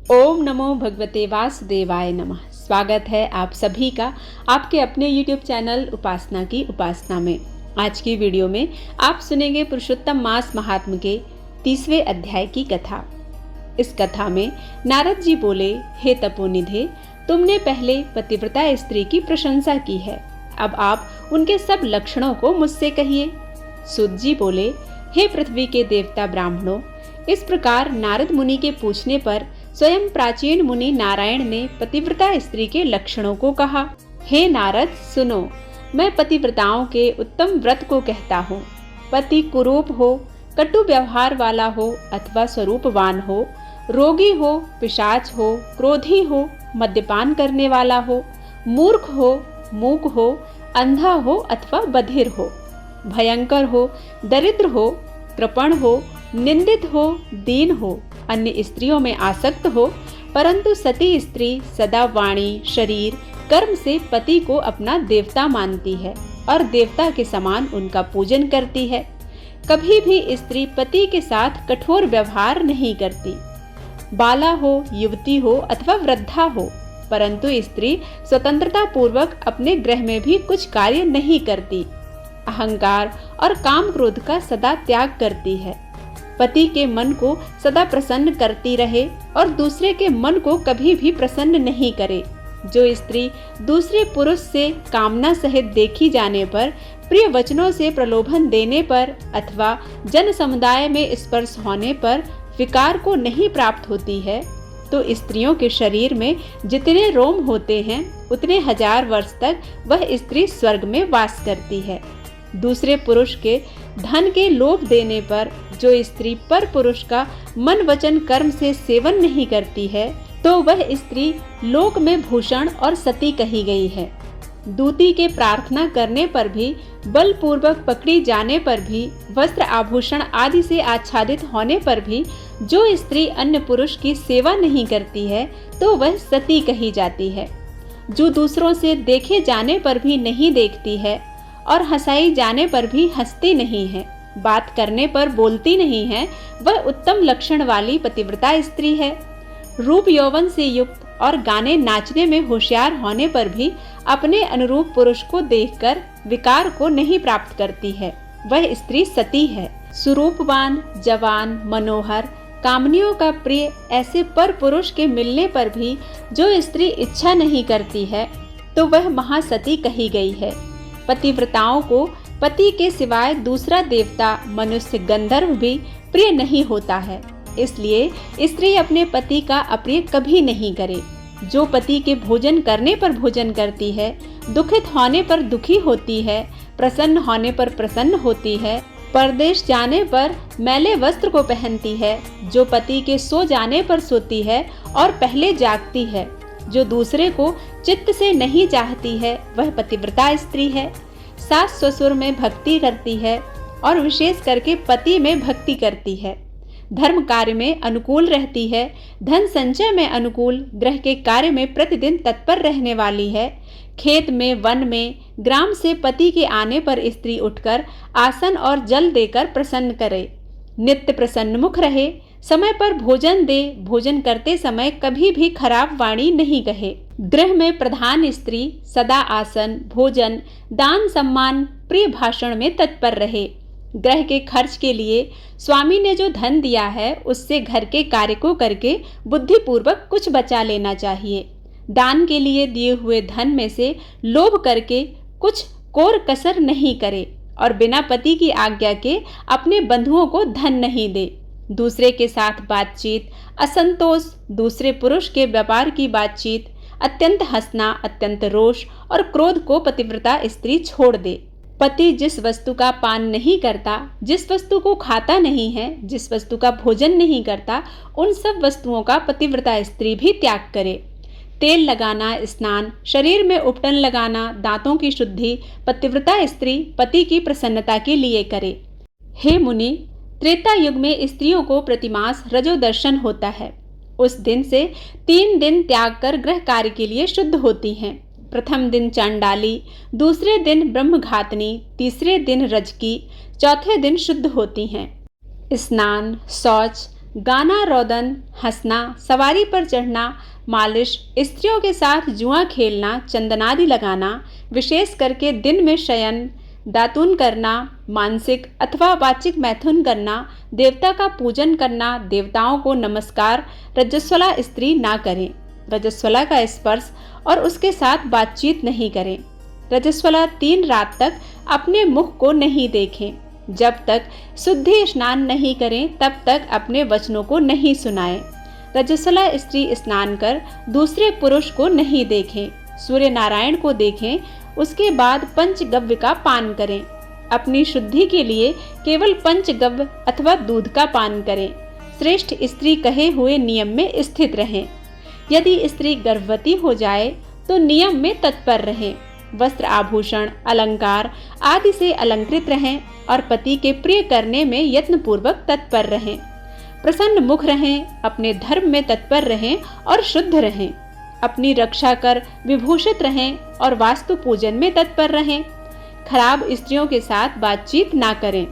ओम नमो भगवते वासुदेवाय नमः। स्वागत है आप सभी का आपके अपने YouTube चैनल उपासना की उपासना में। आज की वीडियो में आप सुनेंगे पुरुषोत्तम मास महात्म्य के 30वें अध्याय की कथा। इस कथा में नारद जी बोले, हे तपोनिधे, तुमने पहले पतिव्रता स्त्री की प्रशंसा की है, अब आप उनके सब लक्षणों को मुझसे कहिए। सूत जी बोले, हे पृथ्वी के देवता ब्राह्मणों, इस प्रकार नारद मुनि के पूछने पर स्वयं प्राचीन मुनि नारायण ने पतिव्रता स्त्री के लक्षणों को कहा। हे नारद, सुनो, मैं पतिव्रताओं के उत्तम व्रत को कहता हूँ। पति कुरूप हो, कटु व्यवहार वाला हो अथवा स्वरूपवान हो, रोगी हो, पिशाच हो, क्रोधी हो, मद्यपान करने वाला हो, मूर्ख हो, मूक हो, अंधा हो अथवा बधिर हो, भयंकर हो, दरिद्र हो, कृपण हो, निंदित हो, दीन हो, अन्य स्त्रियों में आसक्त हो, परंतु सती स्त्री सदा वाणी, शरीर, कर्म से पति को अपना देवता मानती है और देवता के समान उनका पूजन करती है। कभी भी स्त्री पति के साथ कठोर व्यवहार नहीं करती। बाला हो, युवती हो अथवा वृद्धा हो, परंतु स्त्री स्वतंत्रता पूर्वक अपने गृह में भी कुछ कार्य नहीं करती। अहंकार और काम क्रोध का सदा त्याग करती है। पति के मन को सदा प्रसन्न करती रहे और दूसरे के मन को कभी भी प्रसन्न नहीं करे। जो स्त्री दूसरे पुरुष से कामना सहित देखी जाने पर, प्रिय वचनों से प्रलोभन देने पर अथवा जन समुदाय में स्पर्श होने पर विकार को नहीं प्राप्त होती है, तो स्त्रियों के शरीर में जितने रोम होते हैं उतने 1000 वर्ष तक वह स्त्री स्वर्ग में वास करती है। दूसरे पुरुष के धन के लोभ देने पर जो स्त्री पर पुरुष का मन वचन कर्म से सेवन नहीं करती है, तो वह स्त्री लोक में भूषण और सती कही गई है। दूती के प्रार्थना करने पर भी, बलपूर्वक पकड़ी जाने पर भी, वस्त्र आभूषण आदि से आच्छादित होने पर भी जो स्त्री अन्य पुरुष की सेवा नहीं करती है, तो वह सती कही जाती है। जो दूसरों से देखे जाने पर भी नहीं देखती है और हंसाई जाने पर भी हंसती नहीं है, बात करने पर बोलती नहीं है, वह उत्तम लक्षण वाली पतिव्रता स्त्री है। रूप यौवन से युक्त और गाने नाचने में होशियार होने पर भी अपने अनुरूप पुरुष को देखकर विकार को नहीं प्राप्त करती है, वह स्त्री सती है। सुरूपवान, जवान, मनोहर, कामनियों का प्रिय ऐसे पर पुरुष के मिलने पर भी जो स्त्री इच्छा नहीं करती है, तो वह महासती कही गई है। पतिव्रताओं को पति के सिवाय दूसरा देवता, मनुष्य, गंधर्व भी प्रिय नहीं होता है। इसलिए स्त्री अपने पति का अप्रिय कभी नहीं करे। जो पति के भोजन करने पर भोजन करती है, दुखित होने पर दुखी होती है, प्रसन्न होने पर प्रसन्न होती है, परदेश जाने पर मैले वस्त्र को पहनती है, जो पति के सो जाने पर सोती है और पहले जागती है, जो दूसरे को चित्त से नहीं चाहती है, वह पतिव्रता स्त्री है। सास ससुर में भक्ति करती है और विशेष करके पति में भक्ति करती है। धर्म कार्य में अनुकूल रहती है, धन संचय में अनुकूल, ग्रह के कार्य में प्रतिदिन तत्पर रहने वाली है। खेत में, वन में, ग्राम से पति के आने पर स्त्री उठकर आसन और जल देकर प्रसन्न करे। नित्य प्रसन्न मुख रहे, समय पर भोजन दे, भोजन करते समय कभी भी खराब वाणी नहीं कहे। गृह में प्रधान स्त्री सदा आसन, भोजन, दान, सम्मान, प्रिय भाषण में तत्पर रहे। ग्रह के खर्च के लिए स्वामी ने जो धन दिया है, उससे घर के कार्य को करके बुद्धिपूर्वक कुछ बचा लेना चाहिए। दान के लिए दिए हुए धन में से लोभ करके कुछ कोर कसर नहीं करे और बिना पति की आज्ञा के अपने बंधुओं को धन नहीं दे। दूसरे के साथ बातचीत, असंतोष, दूसरे पुरुष के व्यापार की बातचीत, अत्यंत हंसना, अत्यंत रोष और क्रोध को पतिव्रता स्त्री छोड़ दे। पति जिस वस्तु का पान नहीं करता, जिस वस्तु को खाता नहीं है, जिस वस्तु का भोजन नहीं करता, उन सब वस्तुओं का पतिव्रता स्त्री भी त्याग करे। तेल लगाना, स्नान, शरीर में उपटन लगाना, दांतों की शुद्धि पतिव्रता स्त्री पति की प्रसन्नता के लिए करे। हे मुनि, त्रेता युग में स्त्रियों को प्रतिमास रजोदर्शन होता है। उस दिन से 3 दिन त्याग कर गृह कार्य के लिए शुद्ध होती हैं। प्रथम दिन चांडाली, दूसरे दिन ब्रह्मघातनी, तीसरे दिन रजकी, चौथे दिन शुद्ध होती हैं। स्नान, शौच, गाना, रोदन, हंसना, सवारी पर चढ़ना, मालिश, स्त्रियों के साथ जुआ खेलना, चंदनादि लगाना, विशेष करके दिन में शयन, दातून करना, मानसिक अथवा वाचिक मैथुन करना, देवता का पूजन करना, देवताओं को नमस्कार, रजस्वला स्त्री ना करें। रजस्वला का स्पर्श और उसके साथ बातचीत नहीं करें। रजस्वला 3 रात तक अपने मुख को नहीं देखें। जब तक शुद्धि स्नान नहीं करें तब तक अपने वचनों को नहीं सुनाएं। रजस्वला स्त्री स्नान कर दूसरे पुरुष को नहीं देखें। सूर्य नारायण को देखें, उसके बाद पंचगव्य का पान करें। अपनी शुद्धि के लिए केवल पंचगव्य अथवा दूध का पान करें। श्रेष्ठ स्त्री कहे हुए नियम में स्थित रहें। यदि स्त्री गर्भवती हो जाए तो नियम में तत्पर रहें। वस्त्र, आभूषण, अलंकार आदि से अलंकृत रहें और पति के प्रिय करने में यत्नपूर्वक तत्पर रहें। प्रसन्न मुख रहें, अपने धर्म में तत्पर रहें और शुद्ध रहें। अपनी रक्षा कर विभूषित रहें और वास्तु पूजन में तत्पर रहें। खराब स्त्रियों के साथ बातचीत ना करें।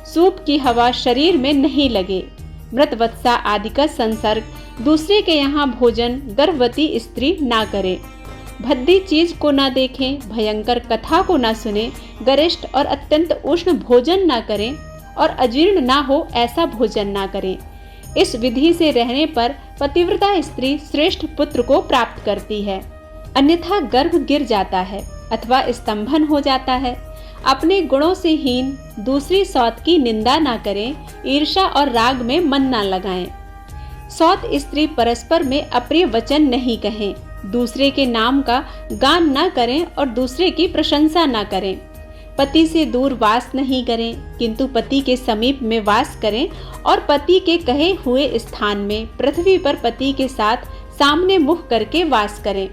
सूप की हवा शरीर में नहीं लगे। मृत वत्सा आदि का संसर्ग, दूसरे के यहाँ भोजन गर्भवती स्त्री ना करे। भद्दी चीज को ना देखें, भयंकर कथा को ना सुने, गरिष्ठ और अत्यंत उष्ण भोजन ना करें और अजीर्ण ना हो ऐसा भोजन ना करें। इस विधि से रहने पर पतिव्रता स्त्री श्रेष्ठ पुत्र को प्राप्त करती है, अन्यथा गर्भ गिर जाता है अथवा स्तंभन हो जाता है। अपने गुणों से हीन दूसरी सौत की निंदा ना करें, ईर्ष्या और राग में मन ना लगाएं। सौत स्त्री परस्पर में अप्रिय वचन नहीं कहें, दूसरे के नाम का गान न करें और दूसरे की प्रशंसा न करें। पति से दूर वास नहीं करें, किंतु पति के समीप में वास करें और पति के कहे हुए स्थान में पृथ्वी पर पति के साथ सामने मुख करके वास करें।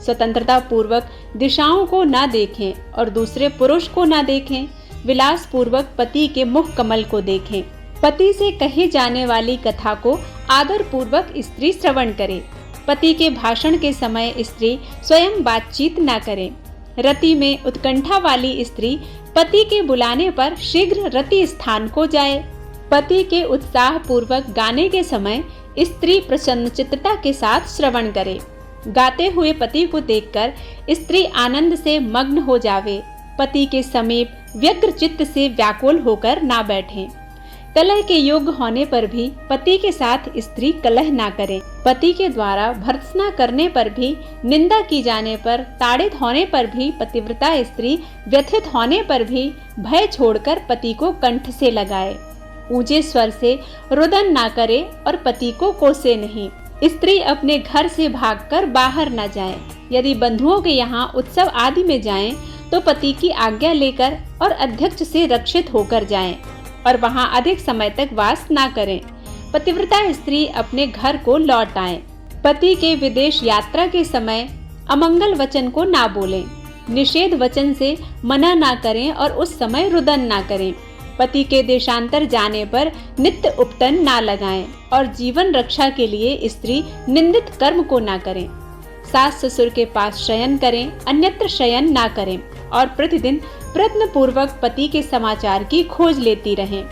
स्वतंत्रता पूर्वक दिशाओं को न देखें और दूसरे पुरुष को न देखें। विलास पूर्वक पति के मुख कमल को देखें। पति से कही जाने वाली कथा को आदर पूर्वक स्त्री श्रवण करे। पति के भाषण के समय स्त्री स्वयं बातचीत न करे। रति में उत्कंठा वाली स्त्री पति के बुलाने पर शीघ्र रति स्थान को जाए। पति के उत्साह पूर्वक गाने के समय स्त्री प्रसन्न चित्तता के साथ श्रवण करे। गाते हुए पति को देखकर स्त्री आनंद से मग्न हो जावे। पति के समीप व्यग्र चित्त से व्याकुल होकर ना बैठे। कलह के योग्य होने पर भी पति के साथ स्त्री कलह ना करे। पति के द्वारा भर्त्सना करने पर भी, निंदा की जाने पर, ताड़ित होने पर भी पतिव्रता स्त्री व्यथित होने पर भी भय छोड़कर पति को कंठ से लगाए। ऊंचे स्वर से रुदन ना करे और पति को कोसे नहीं। स्त्री अपने घर से भागकर बाहर न जाए। यदि बंधुओं के यहाँ उत्सव आदि में जाएं, तो पति की आज्ञा लेकर और अध्यक्ष से रक्षित होकर जाएं और वहां अधिक समय तक वास ना करें। पतिव्रता स्त्री अपने घर को लौट आए। पति के विदेश यात्रा के समय अमंगल वचन को ना बोलें। निषेध वचन से मना ना करें और उस समय रुदन ना करें। पति के देशांतर जाने पर नित्य उपटन ना लगाएं और जीवन रक्षा के लिए स्त्री निंदित कर्म को ना करें। सास ससुर के पास शयन करें, अन्यत्र शयन ना करें और प्रतिदिन प्रयत्न पूर्वक पति के समाचार की खोज लेती रहें।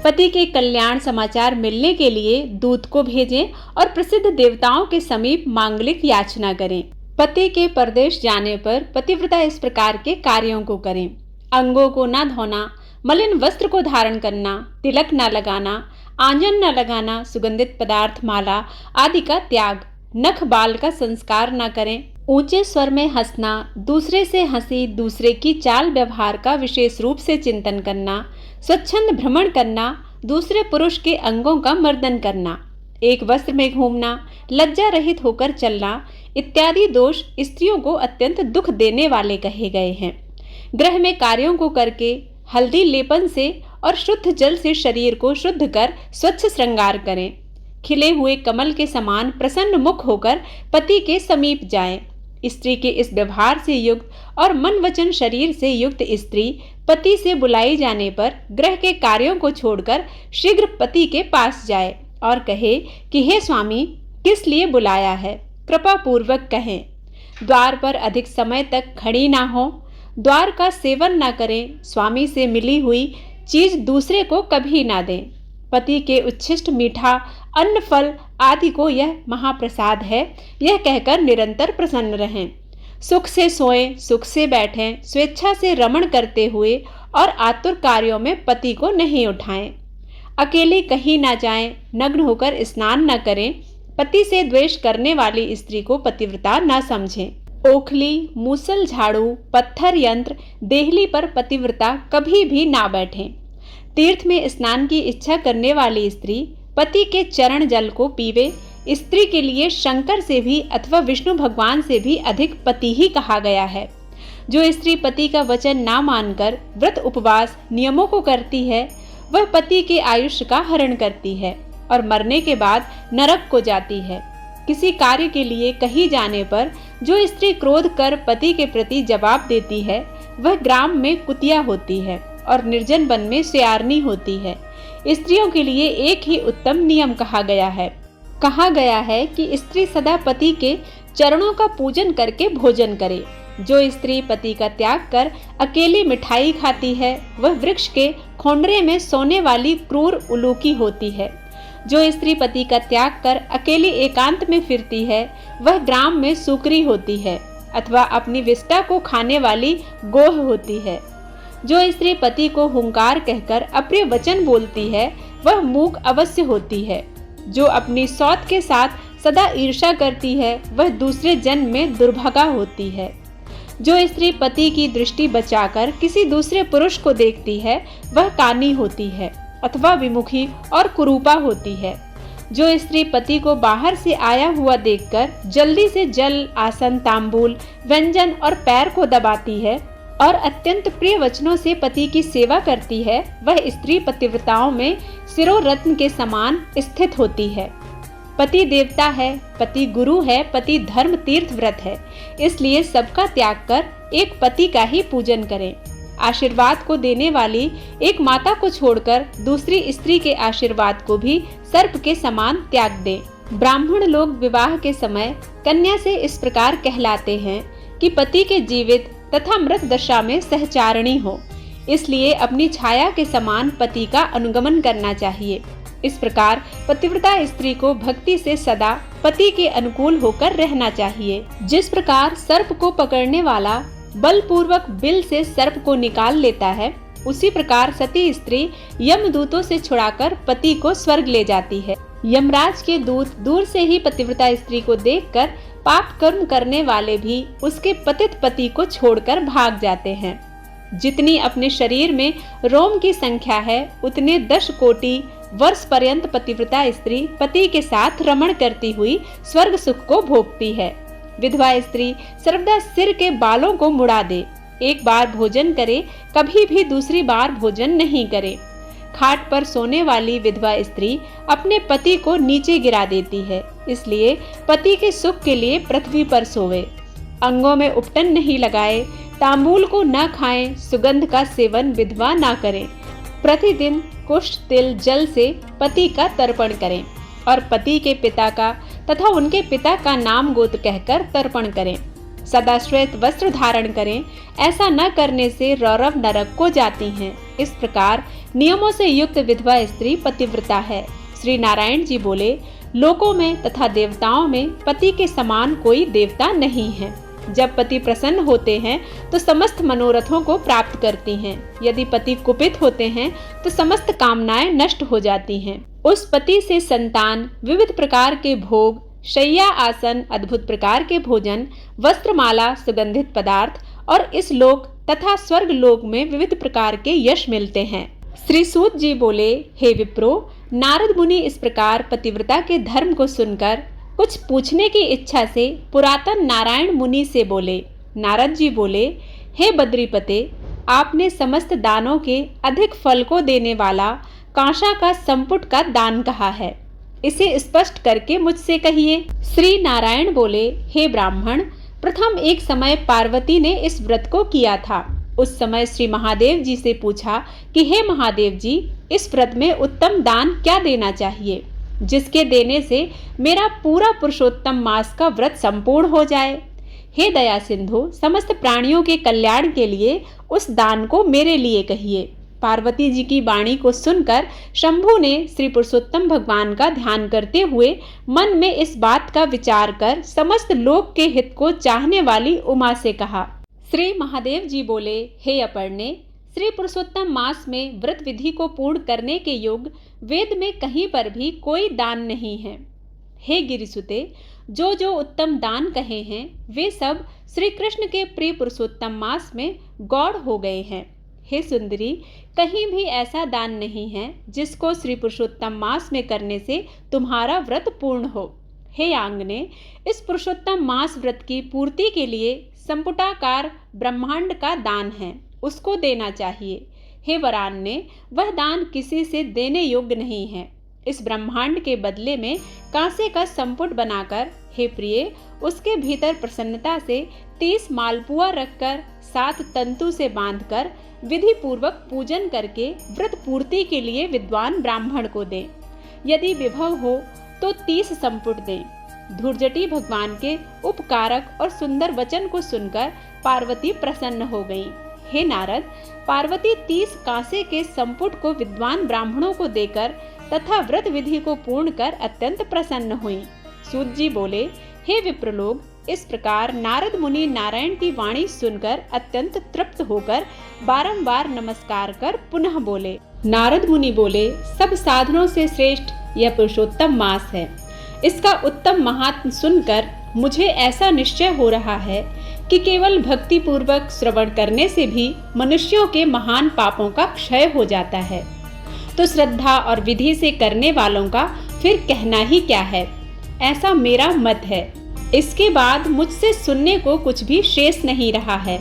पति के कल्याण समाचार मिलने के लिए दूत को भेजें और प्रसिद्ध देवताओं के समीप मांगलिक याचना करें। पति के परदेश जाने पर पतिव्रता इस प्रकार के कार्यों को करें: अंगों को न धोना, मलिन वस्त्र को धारण करना, तिलक न लगाना, आंजन न लगाना, सुगंधित पदार्थ, माला आदि का त्याग, नख बाल का संस्कार न करें, ऊंचे स्वर में हंसना, दूसरे से हंसी, दूसरे की चाल व्यवहार का विशेष रूप से चिंतन करना, स्वच्छंद भ्रमण करना, दूसरे पुरुष के अंगों का मर्दन करना, एक वस्त्र में घूमना, लज्जा रहित होकर चलना इत्यादि दोष स्त्रियों को अत्यंत दुख देने वाले कहे गए हैं। गृह में कार्यों को करके हल्दी लेपन से और शुद्ध जल से शरीर को शुद्ध कर स्वच्छ श्रृंगार करें। खिले हुए कमल के समान प्रसन्न मुख होकर पति के समीप जाएं। स्त्री के इस व्यवहार से युक्त और मन वचन शरीर से युक्त स्त्री पति से बुलाई जाने पर गृह के कार्यों को छोड़कर शीघ्र पति के पास जाए और कहे कि हे स्वामी, किस लिए बुलाया है, कृपा पूर्वक कहें। द्वार पर अधिक समय तक खड़ी ना हो, द्वार का सेवन ना करें, स्वामी से मिली हुई चीज दूसरे को कभी ना दें, पति के उच्छिष्ट मीठा अन्न फल आदि को यह महाप्रसाद है, यह कहकर निरंतर प्रसन्न रहें। सुख से सोएं, सुख से बैठें, स्वेच्छा से रमण करते हुए और आतुर कार्यों में पति को नहीं उठाएं। अकेले कहीं ना जाएं, नग्न होकर स्नान न करें। पति से द्वेष करने वाली स्त्री को पतिव्रता न समझें। ओखली, मूसल, झाड़ू, पत्थर, यंत्र, देहली पर पतिव्रता कभी भी ना बैठें। तीर्थ में स्नान की इच्छा करने वाली स्त्री पति के चरण जल को पीवे। स्त्री के लिए शंकर से भी अथवा विष्णु भगवान से भी अधिक पति ही कहा गया है। जो स्त्री पति का वचन ना मानकर व्रत उपवास नियमों को करती है, वह पति के आयुष्य का हरण करती है और मरने के बाद नरक को जाती है। किसी कार्य के लिए कहीं जाने पर जो स्त्री क्रोध कर पति के प्रति जवाब देती है, वह ग्राम में कुतिया होती है और निर्जन वन में सयारनी होती है। स्त्रियों के लिए एक ही उत्तम नियम कहा गया है कि स्त्री सदा पति के चरणों का पूजन करके भोजन करे। जो स्त्री पति का त्याग कर अकेली मिठाई खाती है, वह वृक्ष के खोंडरे में सोने वाली क्रूर उलूकी होती है। जो स्त्री पति का त्याग कर अकेली एकांत में फिरती है, वह ग्राम में सुकरी होती है अथवा अपनी विष्टा को खाने वाली गोह होती है। जो स्त्री पति को हुंकार कहकर अप्रिय वचन बोलती है, वह मूक अवश्य होती है। जो अपनी सौत के साथ सदा ईर्ष्या करती है, वह दूसरे जन्म में दुर्भागा होती है। जो स्त्री पति की दृष्टि बचाकर किसी दूसरे पुरुष को देखती है, वह कानी होती है अथवा विमुखी और कुरूपा होती है। जो स्त्री पति को बाहर से आया हुआ देखकर जल्दी से जल, आसन, तांबूल, व्यंजन और पैर को दबाती है और अत्यंत प्रिय वचनों से पति की सेवा करती है, वह स्त्री पतिव्रताओं में शिरोरत्न के समान स्थित होती है। पति देवता है, पति गुरु है, पति धर्म तीर्थ व्रत है। इसलिए सबका त्याग कर एक पति का ही पूजन करें। आशीर्वाद को देने वाली एक माता को छोड़कर दूसरी स्त्री के आशीर्वाद को भी सर्प के समान त्याग दें। ब्राह्मण लोग विवाह के समय कन्या से इस प्रकार कहलाते हैं कि पति के जीवित तथा मृत दशा में सहचारिणी हो। इसलिए अपनी छाया के समान पति का अनुगमन करना चाहिए। इस प्रकार पतिव्रता स्त्री को भक्ति से सदा पति के अनुकूल होकर रहना चाहिए। जिस प्रकार सर्प को पकड़ने वाला बलपूर्वक बिल से सर्प को निकाल लेता है, उसी प्रकार सती स्त्री यमदूतों से छुड़ाकर पति को स्वर्ग ले जाती है। यमराज के दूत दूर से ही पतिव्रता स्त्री को देखकर पाप कर्म करने वाले भी उसके पतित पति को छोड़कर भाग जाते हैं। जितनी अपने शरीर में रोम की संख्या है, उतने 10 कोटि वर्ष पर्यंत पतिव्रता स्त्री पति के साथ रमण करती हुई स्वर्ग सुख को भोगती है। विधवा स्त्री सर्वदा सिर के बालों को मुड़ा दे, एक बार भोजन करे, कभी भी दूसरी बार भोजन नहीं करे। खाट पर सोने वाली विधवा स्त्री अपने पति को नीचे गिरा देती है, इसलिए पति के सुख के लिए पृथ्वी पर सोवे। अंगों में उपटन नहीं लगाए, तांबूल को न खाएं, सुगंध का सेवन विधवा न करें। प्रतिदिन कुष्ठ, तिल, जल से पति का तर्पण करें और पति के पिता का तथा उनके पिता का नाम गोत्र कहकर तर्पण करें। सदा श्वेत वस्त्र धारण करें, ऐसा न करने से रौरव नरक को जाती हैं। इस प्रकार नियमों से युक्त विधवा स्त्री पतिव्रता है। श्री नारायण जी बोले, लोकों में तथा देवताओं में पति के समान कोई देवता नहीं है। जब पति प्रसन्न होते हैं तो समस्त मनोरथों को प्राप्त करती हैं। यदि पति कुपित होते हैं तो समस्त कामनाएं नष्ट हो जाती हैं। उस पति से संतान, विविध प्रकार के भोग, शैया, आसन, अद्भुत प्रकार के भोजन, वस्त्रमाला, सुगंधित पदार्थ और इस लोक तथा स्वर्ग लोक में विविध प्रकार के यश मिलते हैं। श्री सूत जी बोले, हे विप्रो, नारद मुनि इस प्रकार पतिव्रता के धर्म को सुनकर कुछ पूछने की इच्छा से पुरातन नारायण मुनि से बोले। नारद जी बोले, हे बद्रीपते, आपने समस्त दानों के अधिक फल को देने वाला कांसा का संपुट का दान कहा है, इसे स्पष्ट करके मुझसे कहिए। श्री नारायण बोले, हे ब्राह्मण, प्रथम एक समय पार्वती ने इस व्रत को किया था। उस समय श्री महादेव जी से पूछा कि हे महादेव जी, इस व्रत में उत्तम दान क्या देना चाहिए, जिसके देने से मेरा पूरा पुरुषोत्तम मास का व्रत संपूर्ण हो जाए। हे दया सिंधु, समस्त प्राणियों के कल्याण के लिए उस दान को मेरे लिए कहिए। पार्वती जी की वाणी को सुनकर शंभु ने श्री पुरुषोत्तम भगवान का ध्यान करते हुए मन में इस बात का विचार कर समस्त लोक के हित को चाहने वाली उमा से कहा। श्री महादेव जी बोले, हे अपर्णे, श्री पुरुषोत्तम मास में व्रत विधि को पूर्ण करने के योग वेद में कहीं पर भी कोई दान नहीं है। हे गिरिसुते, जो उत्तम दान कहे हैं वे सब श्री कृष्ण के प्रिय पुरुषोत्तम मास में गौड़ हो गए हैं। हे सुंदरी, कहीं भी ऐसा दान नहीं है जिसको श्री पुरुषोत्तम मास में करने से तुम्हारा व्रत पूर्ण हो। हे आंगने, इस पुरुषोत्तम मास व्रत की पूर्ति के लिए संपुटाकार ब्रह्मांड का दान है, उसको देना चाहिए। हे वरान्य, वह दान किसी से देने योग्य नहीं है। इस ब्रह्मांड के बदले में कांसे का संपुट बनाकर, हे प्रिय, उसके भीतर प्रसन्नता से 30 मालपुआ रखकर 7 तंतु से बांधकर विधि पूर्वक पूजन करके व्रत पूर्ति के लिए विद्वान ब्राह्मण को दें। यदि विभव हो तो 30 संपुट दें। धूर्जटी भगवान के उपकारक और सुंदर वचन को सुनकर पार्वती प्रसन्न हो गई। हे नारद, पार्वती 30 कांसे के संपुट को विद्वान ब्राह्मणों को देकर तथा व्रत विधि को पूर्ण कर अत्यंत प्रसन्न हुई। सूत जी बोले, हे विप्रलोक, इस प्रकार नारद मुनि नारायण की वाणी सुनकर अत्यंत तृप्त होकर बारंबार नमस्कार कर पुनः बोले। नारद मुनि बोले, सब साधनों से श्रेष्ठ यह पुरुषोत्तम मास है। इसका उत्तम महात्म सुनकर मुझे ऐसा निश्चय हो रहा है कि केवल भक्ति पूर्वक श्रवण करने से भी मनुष्यों के महान पापों का क्षय हो जाता है, तो श्रद्धा और विधि से करने वालों का फिर कहना ही क्या है। ऐसा मेरा मत है। इसके बाद मुझसे सुनने को कुछ भी शेष नहीं रहा है,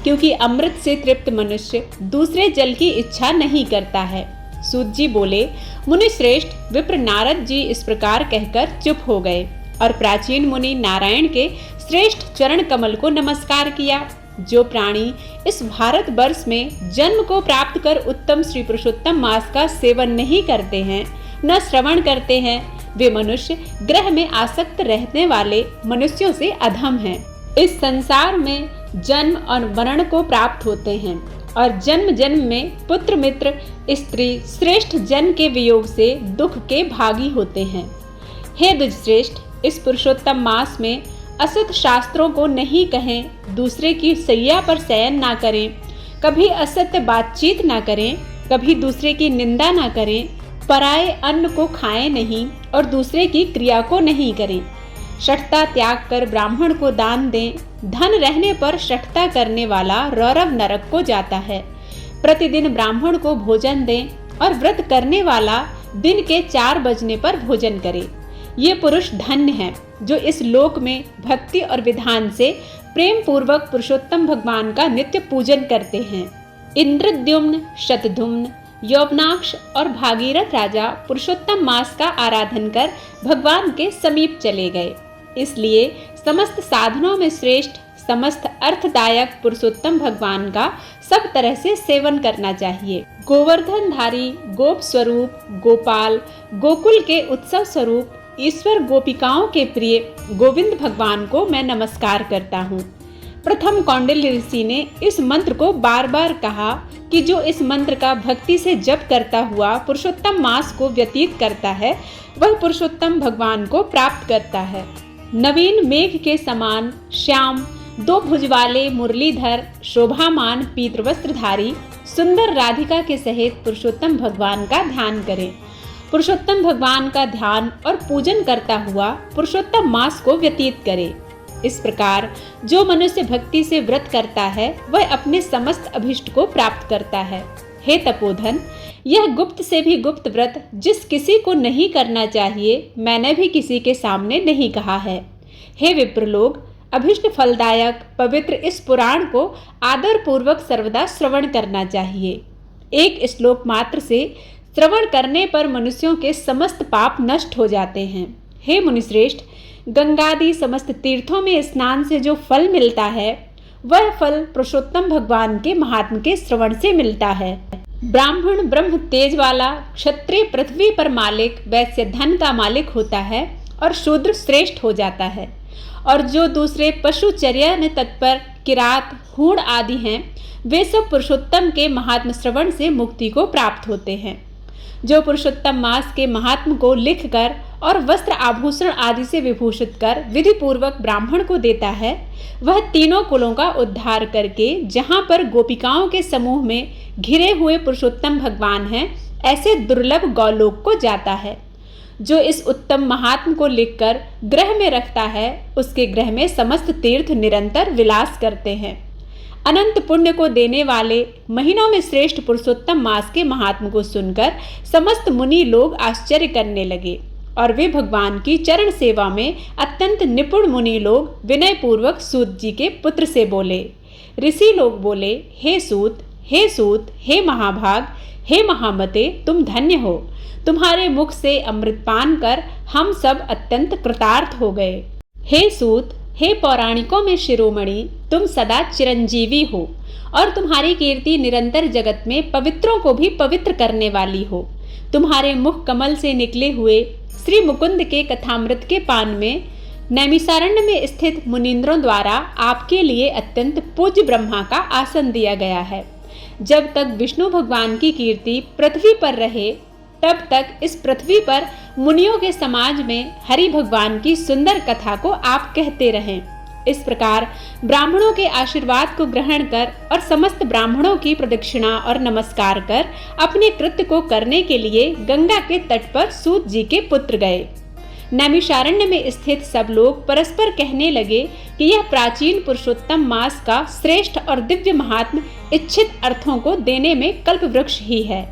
क्योंकि अमृत से तृप्त मनुष्य दूसरे जल की इच्छा नहीं करता है। सूत जी बोले, मुनि श्रेष्ठ विप्र नारद जी इस प्रकार कहकर चुप हो गए और प्राचीन मुनि नारायण के श्रेष्ठ चरण कमल को नमस्कार किया। जो प्राणी इस भारत वर्ष में जन्म को प्राप्त कर उत्तम श्री पुरुषोत्तम मास का सेवन नहीं करते हैं, न श्रवण करते हैं, वे मनुष्य ग्रह में आसक्त रहने वाले मनुष्यों से अधम हैं। इस संसार में जन्म और मरण को प्राप्त होते हैं और जन्म जन्म में पुत्र मित्र स्त्री श्रेष्ठ जन के वियोग से दुख के भागी होते हैं। हे द्विजश्रेष्ठ, इस पुरुषोत्तम मास में असत शास्त्रों को नहीं कहें, दूसरे की सैया पर शयन ना करें, कभी असत्य बातचीत ना करें, कभी दूसरे की निंदा ना करें, पराये अन्न को खाएं नहीं और दूसरे की क्रिया को नहीं करें। शठता त्याग कर ब्राह्मण को दान दें। धन रहने पर शठता करने वाला रौरव नरक को जाता है। प्रतिदिन ब्राह्मण को भोजन दें और व्रत करने वाला दिन के 4 बजने पर भोजन करे। ये पुरुष धन्य हैं जो इस लोक में भक्ति और विधान से प्रेम पूर्वक पुरुषोत्तम भगवान का नित्य पूजन करते हैं। इंद्रद्युम्न, शतधुम्न, यौवनाक्ष और भागीरथ राजा पुरुषोत्तम मास का आराधन कर भगवान के समीप चले गए। इसलिए समस्त साधनों में श्रेष्ठ, समस्त अर्थदायक पुरुषोत्तम भगवान का सब तरह से सेवन करना चाहिए। गोवर्धनधारी, गोप स्वरूप, गोपाल, गोकुल के उत्सव स्वरूप, ईश्वर गोपिकाओं के प्रिय गोविंद भगवान को मैं नमस्कार करता हूँ। प्रथम कौंडिल्य ऋषि ने इस मंत्र को बार बार कहा कि जो इस मंत्र का भक्ति से जप करता हुआ पुरुषोत्तम मास को व्यतीत करता है, वह पुरुषोत्तम भगवान को प्राप्त करता है। नवीन मेघ के समान श्याम, 2 भुज वाले मुरलीधर, शोभामान पीतवस्त्रधारी सुंदर राधिका के सहित पुरुषोत्तम भगवान का ध्यान करें। पुरुषोत्तम भगवान का ध्यान और पूजन करता हुआ पुरुषोत्तम मास को व्यतीत करे। इस प्रकार जो मनुष्य भक्ति से व्रत करता है वह अपने समस्त अभिष्ट को प्राप्त करता है। हे तपोधन, यह गुप्त से भी गुप्त व्रत जिस किसी को नहीं करना चाहिए, मैंने भी किसी के सामने नहीं कहा है। हे विप्रलोक, अभिष्ट फलदायक पवित्र इस पुराण को आदर पूर्वक सर्वदा श्रवण करना चाहिए। एक श्लोक मात्र से श्रवण करने पर मनुष्यों के समस्त पाप नष्ट हो जाते हैं। हे मुनिश्रेष्ठ, गंगादि समस्त तीर्थों में स्नान से जो फल मिलता है, वह फल पुरुषोत्तम भगवान के महात्म के श्रवण से मिलता है। ब्राह्मण ब्रह्म तेज वाला, क्षत्रिय पृथ्वी पर मालिक, वैश्य धन का मालिक होता है और शूद्र श्रेष्ठ हो जाता है। और जो दूसरे पशुचर्या में तत्पर किरात, हूण आदि हैं, वे सब पुरुषोत्तम के महात्म श्रवण से मुक्ति को प्राप्त होते हैं। जो पुरुषोत्तम मास के महात्म को लिखकर और वस्त्र आभूषण आदि से विभूषित कर विधि पूर्वक ब्राह्मण को देता है, वह तीनों कुलों का उद्धार करके जहाँ पर गोपिकाओं के समूह में घिरे हुए पुरुषोत्तम भगवान हैं, ऐसे दुर्लभ गौलोक को जाता है। जो इस उत्तम महात्म को लिखकर ग्रह में रखता है, उसके ग्रह में समस्त तीर्थ निरंतर विलास करते हैं। अनंत पुण्य को देने वाले महीनों में श्रेष्ठ पुरुषोत्तम मास के महात्म को सुनकर समस्त मुनि लोग आश्चर्य करने लगे और वे भगवान की चरण सेवा में अत्यंत निपुण मुनि लोग विनय पूर्वक सूत जी के पुत्र से बोले। ऋषि लोग बोले, हे सूत, हे सूत, हे महाभाग, हे महामते, तुम धन्य हो। तुम्हारे मुख से अमृत पान कर हम सब अत्यंत कृतार्थ हो गए। हे सूत, हे पौराणिकों में शिरोमणि, तुम सदा चिरंजीवी हो और तुम्हारी कीर्ति निरंतर जगत में पवित्रों को भी पवित्र करने वाली हो। तुम्हारे मुख कमल से निकले हुए श्री मुकुंद के कथामृत के पान में नैमिषारण्य में स्थित मुनींद्रों द्वारा आपके लिए अत्यंत पूज्य ब्रह्मा का आसन दिया गया है। जब तक विष्णु भगवान की कीर्ति पृथ्वी पर रहे, तब तक इस पृथ्वी पर मुनियों के समाज में हरि भगवान की सुंदर कथा को आप कहते रहें। इस प्रकार ब्राह्मणों के आशीर्वाद को ग्रहण कर और समस्त ब्राह्मणों की प्रदक्षिणा और नमस्कार कर अपने कृत्य को करने के लिए गंगा के तट पर सूत जी के पुत्र गए। नैमिषारण्य में स्थित सब लोग परस्पर कहने लगे कि यह प्राचीन पुरुषोत्तम मास का श्रेष्ठ और दिव्य महात्म इच्छित अर्थों को देने में कल्प वृक्ष ही है।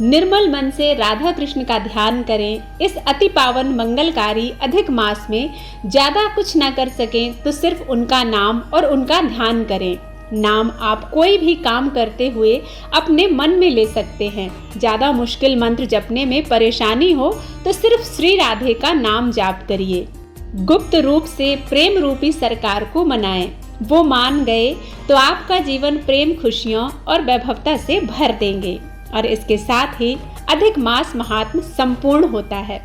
निर्मल मन से राधा कृष्ण का ध्यान करें। इस अति पावन मंगलकारी अधिक मास में ज्यादा कुछ न कर सकें तो सिर्फ उनका नाम और उनका ध्यान करें। नाम आप कोई भी काम करते हुए अपने मन में ले सकते हैं। ज्यादा मुश्किल मंत्र जपने में परेशानी हो तो सिर्फ श्री राधे का नाम जाप करिए। गुप्त रूप से प्रेम रूपी सरकार को मनाएं। वो मान गए तो आपका जीवन प्रेम, खुशियों और वैभवता से भर देंगे और इसके साथ ही अधिक मास महात्म संपूर्ण होता है।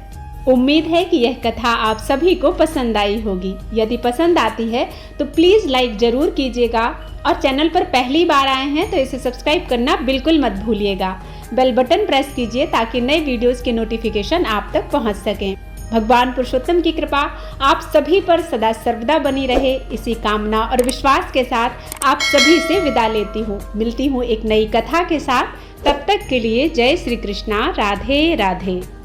उम्मीद है कि यह कथा आप सभी को पसंद आई होगी। यदि पसंद आती है तो प्लीज़ लाइक जरूर कीजिएगा और चैनल पर पहली बार आए हैं तो इसे सब्सक्राइब करना बिल्कुल मत भूलिएगा। बेल बटन प्रेस कीजिए ताकि नए वीडियोस के नोटिफिकेशन आप तक पहुंच सकें। भगवान पुरुषोत्तम की कृपा आप सभी पर सदा सर्वदा बनी रहे, इसी कामना और विश्वास के साथ आप सभी से विदा लेती हूँ। मिलती हूँ एक नई कथा के साथ। तब तक के लिए जय श्री कृष्णा। राधे राधे।